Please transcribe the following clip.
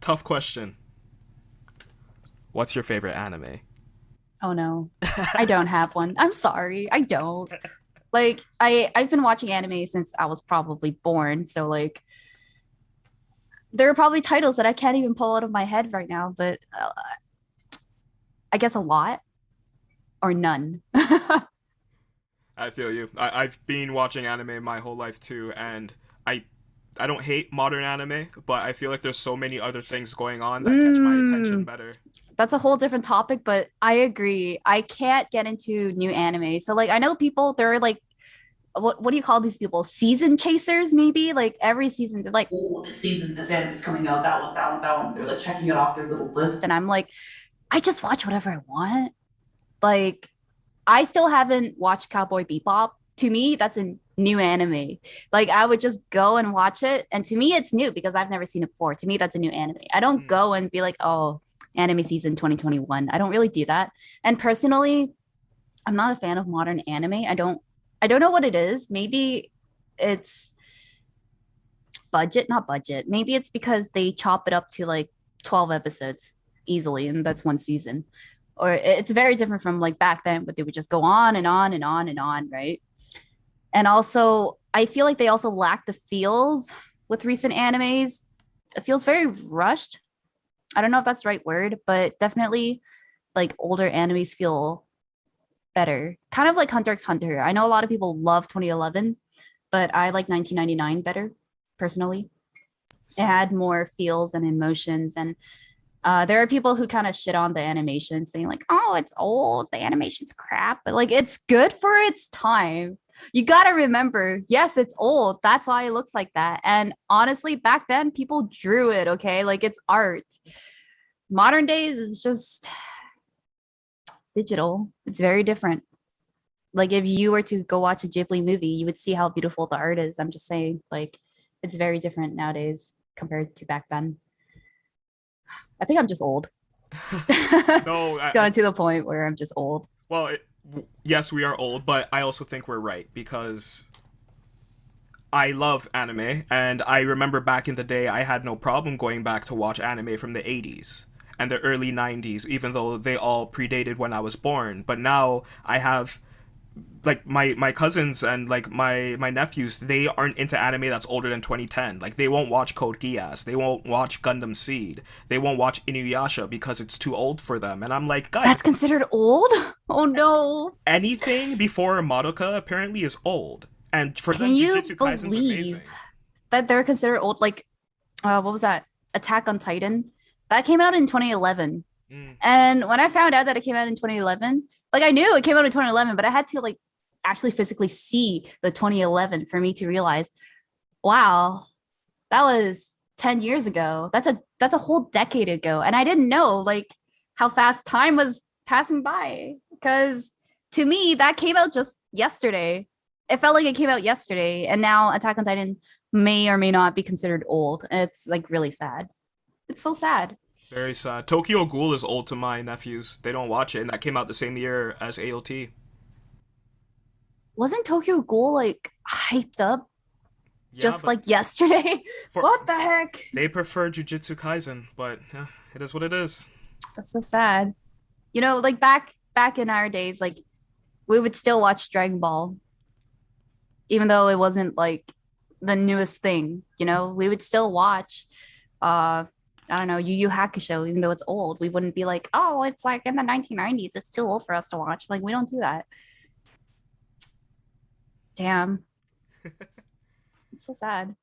Tough question. What's your favorite anime? Oh no. I don't have one. I'm sorry. I don't. Like I've been watching anime since I was probably born, so like there are probably titles that I can't even pull out of my head right now, but I guess a lot or none. I feel you. I've been watching anime my whole life too, and I I don't hate modern anime, but I feel like there's so many other things going on that catch my attention Mm, better. that's a whole different topic, but I agree. I can't get into new anime. So like I know people they're like what do you call these people? Season chasers, maybe? Like every season, they're like, oh, this season, this anime is coming out, that one, that one, that one. They're like checking it off their little list. And I'm like, I just watch whatever I want. Like, I still haven't watched Cowboy Bebop. To me, that's a new anime. Like, I would just go and watch it. And to me, it's new because I've never seen it before. To me, that's a new anime. I don't Hmm. go and be like, oh, anime season 2021. I don't really do that. And personally, I'm not a fan of modern anime. I don't know what it is. Maybe it's budget, not budget. Maybe it's because they chop it up to like 12 episodes easily and that's one season. Or it's very different from like back then, but they would just go on and on and on and on, right? And also, I feel like they also lack the feels with recent animes. It feels very rushed. I don't know if that's the right word, but definitely like older animes feel better. Kind of like Hunter x Hunter. I know a lot of people love 2011, but I like 1999 better personally. It See, had more feels and emotions. And there are people who kind of shit on the animation, saying, like, oh, it's old, the animation's crap, but like it's good for its time. You got to remember, yes, it's old. That's why it looks like that. And honestly, back then, people drew it, okay? Like it's art. Modern days is just digital, it's very different. Like if you were to go watch a Ghibli movie, you would see how beautiful the art is. I'm just saying, like, it's very different nowadays compared to back then. I think I'm just old. no, It's gotten to the point where I'm just old. well, yes, we are old, but I also think we're right because I love anime, and I remember back in the day, I had no problem going back to watch anime from the 80s and the early 90s, even though they all predated when I was born. But now I have like my cousins and like my nephews, they aren't into anime that's older than 2010. Like they won't watch Code Geass, they won't watch Gundam Seed, they won't watch Inuyasha because it's too old for them. And I'm like, guys, That's considered old? Oh no. anything before Madoka apparently is old, and for Can them you Jujutsu Kaisen's believe amazing. that they're considered old? Like, what was that? Attack on Titan? That came out in 2011. Mm. And when I found out that it came out in 2011, like I knew it came out in 2011, but I had to like actually physically see the 2011 for me to realize, wow, that was 10 years ago. That's a whole decade ago. And I didn't know like how fast time was passing by because to me that came out just yesterday. It felt like it came out yesterday and now Attack on Titan may or may not be considered old. It's like really sad. It's so sad. Very sad. Tokyo Ghoul is old to my nephews. They don't watch it, and that came out the same year as AOT. Wasn't Tokyo Ghoul like hyped up Yeah, just but like yesterday? for What the heck? they prefer Jujutsu Kaisen, but yeah, it is what it is. That's so sad. You know, like back in our days, like we would still watch Dragon Ball, even though it wasn't like the newest thing, you know, we would still watch I don't know, Yu Yu Hakusho, even though it's old. We wouldn't be like, oh, it's like in the 1990s. It's too old for us to watch. Like, we don't do that. Damn. It's so sad.